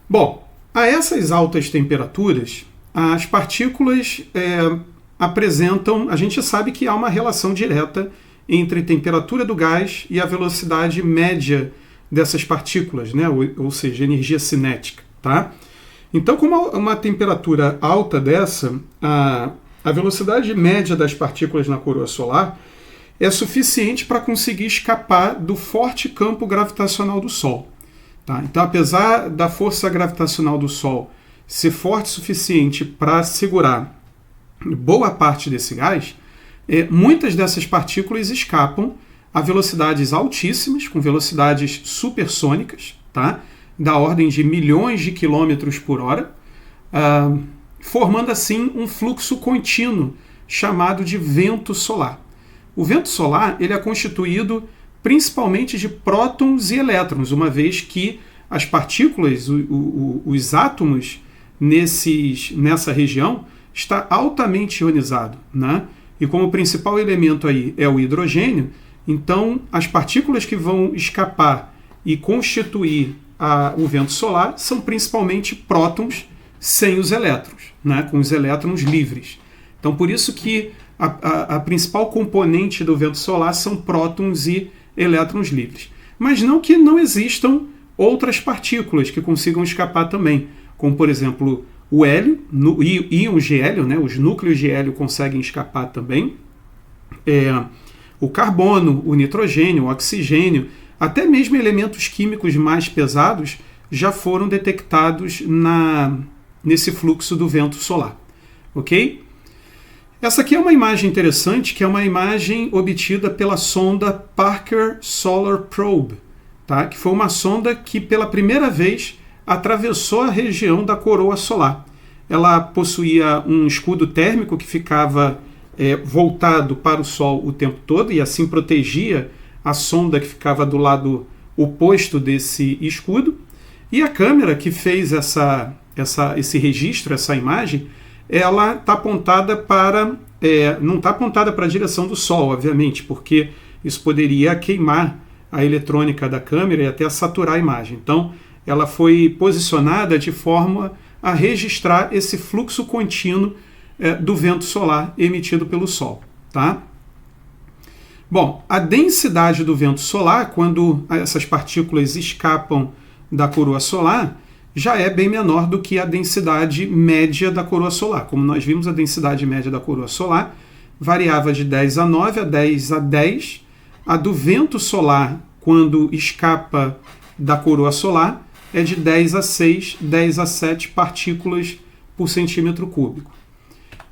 Bom, a essas altas temperaturas, as partículas apresentam, a gente sabe que há uma relação direta entre a temperatura do gás e a velocidade média dessas partículas, né? Ou seja, energia cinética. Tá? Então, com uma temperatura alta dessa, a velocidade média das partículas na coroa solar é suficiente para conseguir escapar do forte campo gravitacional do Sol. Tá? Então, apesar da força gravitacional do Sol ser forte o suficiente para segurar boa parte desse gás, muitas dessas partículas escapam a velocidades altíssimas, com velocidades supersônicas, tá? Da ordem de milhões de quilômetros por hora, formando assim um fluxo contínuo chamado de vento solar. O vento solar ele é constituído principalmente de prótons e elétrons, uma vez que as partículas, os átomos nessa região está altamente ionizado, né? E como o principal elemento aí é o hidrogênio, então as partículas que vão escapar e constituir o vento solar são principalmente prótons sem os elétrons, né? Com os elétrons livres. Então por isso que a principal componente do vento solar são prótons e elétrons livres. Mas não que não existam outras partículas que consigam escapar também, como por exemplo o hélio, íons de hélio, né? Os núcleos de hélio conseguem escapar também, o carbono, o nitrogênio, o oxigênio, até mesmo elementos químicos mais pesados já foram detectados nesse fluxo do vento solar. Ok? Essa aqui é uma imagem interessante, que é uma imagem obtida pela sonda Parker Solar Probe, tá? Que foi uma sonda que pela primeira vez atravessou a região da coroa solar. Ela possuía um escudo térmico que ficava voltado para o Sol o tempo todo e assim protegia a sonda que ficava do lado oposto desse escudo. E a câmera que fez esse registro, essa imagem, ela está apontada para... não está apontada para a direção do Sol, obviamente, porque isso poderia queimar a eletrônica da câmera e até saturar a imagem. Então, ela foi posicionada de forma a registrar esse fluxo contínuo do vento solar emitido pelo Sol. Tá? Bom, a densidade do vento solar, quando essas partículas escapam da coroa solar, já é bem menor do que a densidade média da coroa solar. Como nós vimos, a densidade média da coroa solar variava de 10 a 9 a 10 a 10. A do vento solar, quando escapa da coroa solar, é de 10 a 6, 10 a 7 partículas por centímetro cúbico.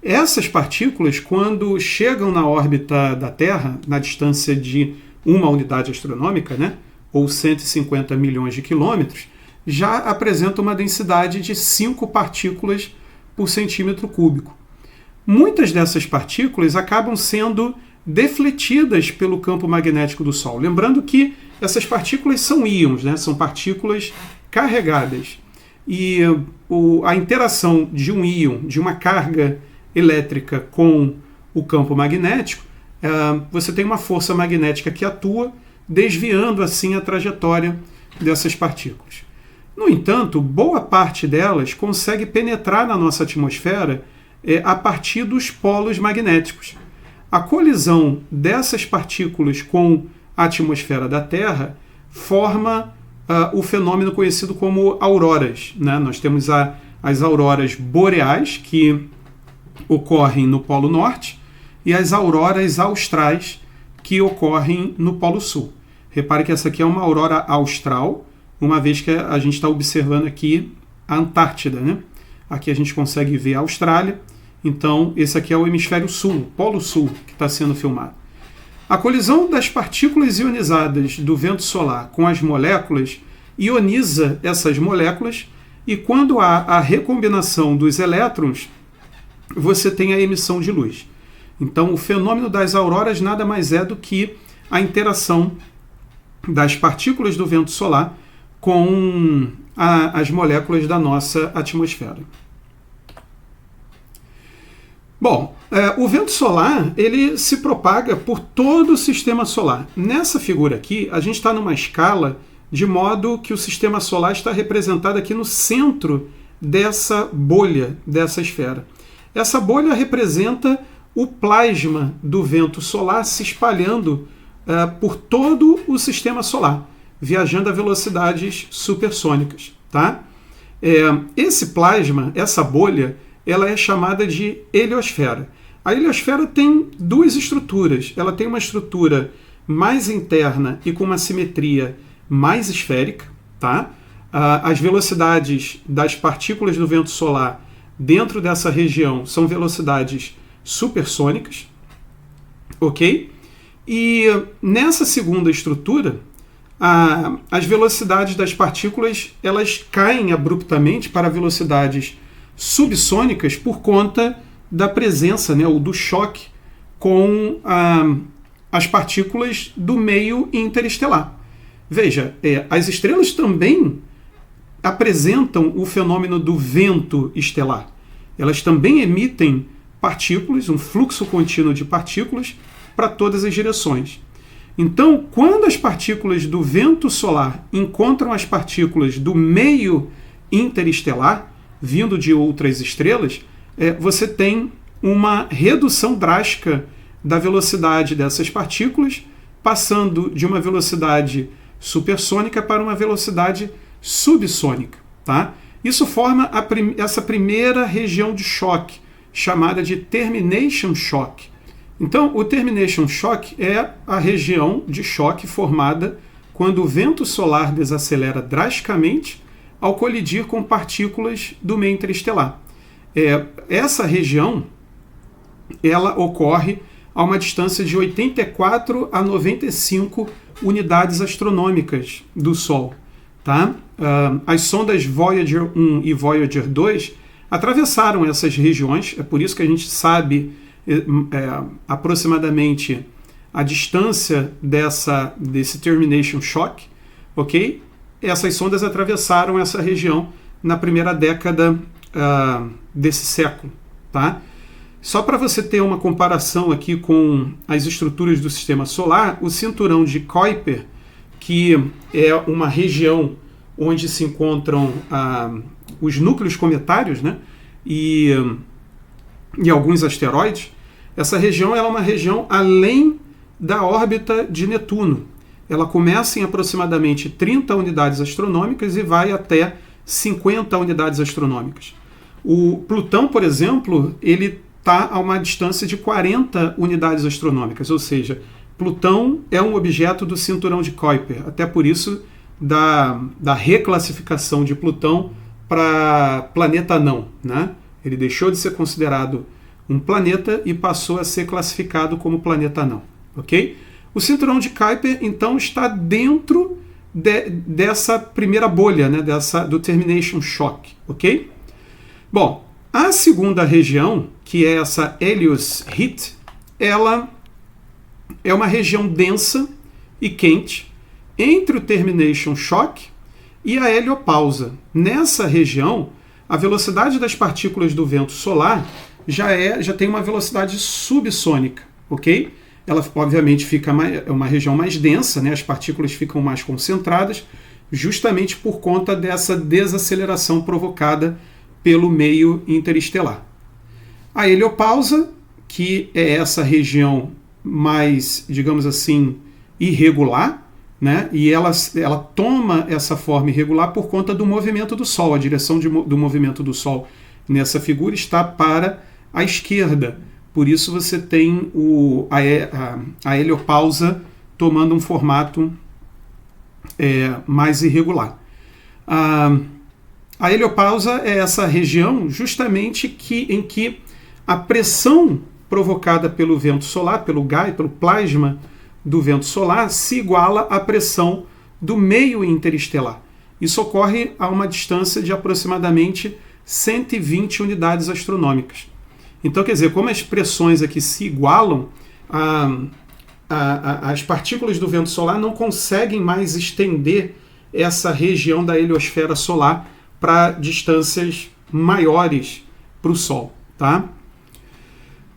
Essas partículas, quando chegam na órbita da Terra, na distância de uma unidade astronômica, né, ou 150 milhões de quilômetros, já apresentam uma densidade de 5 partículas por centímetro cúbico. Muitas dessas partículas acabam sendo defletidas pelo campo magnético do Sol. Lembrando que essas partículas são íons, né? São partículas carregadas. E a interação de um íon, de uma carga elétrica com o campo magnético, você tem uma força magnética que atua, desviando assim a trajetória dessas partículas. No entanto, boa parte delas consegue penetrar na nossa atmosfera a partir dos polos magnéticos. A colisão dessas partículas com a atmosfera da Terra forma o fenômeno conhecido como auroras, né? Nós temos as auroras boreais, que ocorrem no Polo Norte, e as auroras austrais, que ocorrem no Polo Sul. Repare que essa aqui é uma aurora austral, uma vez que a gente está observando aqui a Antártida, né? Aqui a gente consegue ver a Austrália, então esse aqui é o hemisfério sul, o Polo Sul, que está sendo filmado. A colisão das partículas ionizadas do vento solar com as moléculas ioniza essas moléculas, e quando há a recombinação dos elétrons, você tem a emissão de luz. Então o fenômeno das auroras nada mais é do que a interação das partículas do vento solar com as moléculas da nossa atmosfera. Bom, o vento solar ele se propaga por todo o sistema solar. Nessa figura aqui, a gente está numa escala de modo que o sistema solar está representado aqui no centro dessa bolha, dessa esfera. Essa bolha representa o plasma do vento solar se espalhando por todo o sistema solar, viajando a velocidades supersônicas. Tá? Esse plasma, essa bolha, ela é chamada de heliosfera. A heliosfera tem duas estruturas. Ela tem uma estrutura mais interna e com uma simetria mais esférica. Tá? As velocidades das partículas do vento solar dentro dessa região são velocidades supersônicas. Ok? E nessa segunda estrutura, as velocidades das partículas elas caem abruptamente para velocidades subsônicas por conta da presença, né, ou do choque com as partículas do meio interestelar. Veja, as estrelas também apresentam o fenômeno do vento estelar. Elas também emitem partículas, um fluxo contínuo de partículas para todas as direções. Então, quando as partículas do vento solar encontram as partículas do meio interestelar, vindo de outras estrelas, você tem uma redução drástica da velocidade dessas partículas, passando de uma velocidade supersônica para uma velocidade subsônica. Tá? Isso forma essa primeira região de choque, chamada de termination shock. Então, o termination shock é a região de choque formada quando o vento solar desacelera drasticamente ao colidir com partículas do meio interestelar. Essa região ela ocorre a uma distância de 84 a 95 unidades astronômicas do Sol. Tá? As sondas Voyager 1 e Voyager 2 atravessaram essas regiões, é por isso que a gente sabe aproximadamente a distância desse termination shock, ok? Essas sondas atravessaram essa região na primeira década desse século, tá? Só para você ter uma comparação aqui com as estruturas do sistema solar, o cinturão de Kuiper, que é uma região onde se encontram os núcleos cometários, né? E alguns asteroides, essa região é uma região além da órbita de Netuno. Ela começa em aproximadamente 30 unidades astronômicas e vai até 50 unidades astronômicas. O Plutão, por exemplo, ele está a uma distância de 40 unidades astronômicas, ou seja, Plutão é um objeto do cinturão de Kuiper, até por isso da reclassificação de Plutão para planeta não, né? Ele deixou de ser considerado um planeta e passou a ser classificado como planeta não, ok? O cinturão de Kuiper, então, está dentro dessa primeira bolha, né, do termination shock, ok? Bom, a segunda região, que é essa Helios Heat, ela é uma região densa e quente entre o termination shock e a heliopausa. Nessa região, a velocidade das partículas do vento solar já tem uma velocidade subsônica, ok? Ela, obviamente, é uma região mais densa, né? As partículas ficam mais concentradas, justamente por conta dessa desaceleração provocada pelo meio interestelar. A heliopausa, que é essa região mais, digamos assim, irregular, né? E ela toma essa forma irregular por conta do movimento do Sol. A direção do movimento do Sol nessa figura está para a esquerda. Por isso você tem a heliopausa tomando um formato mais irregular. A heliopausa é essa região justamente em que a pressão provocada pelo vento solar, pelo gás, pelo plasma do vento solar, se iguala à pressão do meio interestelar. Isso ocorre a uma distância de aproximadamente 120 unidades astronômicas. Então, quer dizer, como as pressões aqui se igualam, as partículas do vento solar não conseguem mais estender essa região da heliosfera solar para distâncias maiores para o Sol. Tá?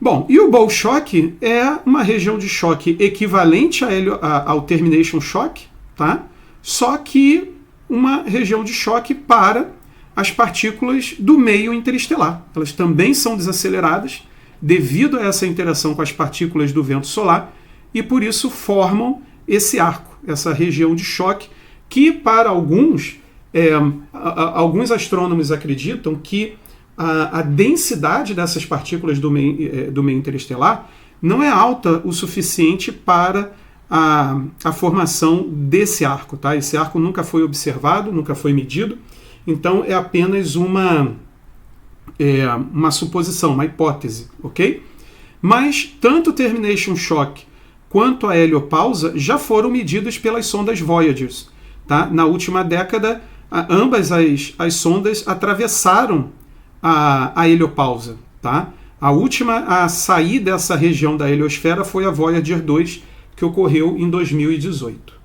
Bom, e o Bowl Shock é uma região de choque equivalente ao Termination Shock, tá? só que uma região de choque para as partículas do meio interestelar. Elas também são desaceleradas devido a essa interação com as partículas do vento solar e por isso formam esse arco, essa região de choque, que para alguns astrônomos acreditam que a densidade dessas partículas do meio interestelar não é alta o suficiente para a formação desse arco. Tá? Esse arco nunca foi observado, nunca foi medido, então é apenas uma suposição, uma hipótese, ok? Mas tanto o Termination Shock quanto a heliopausa já foram medidos pelas sondas Voyagers. Tá? Na última década, ambas as sondas atravessaram a heliopausa. Tá? A última a sair dessa região da heliosfera foi a Voyager 2, que ocorreu em 2018.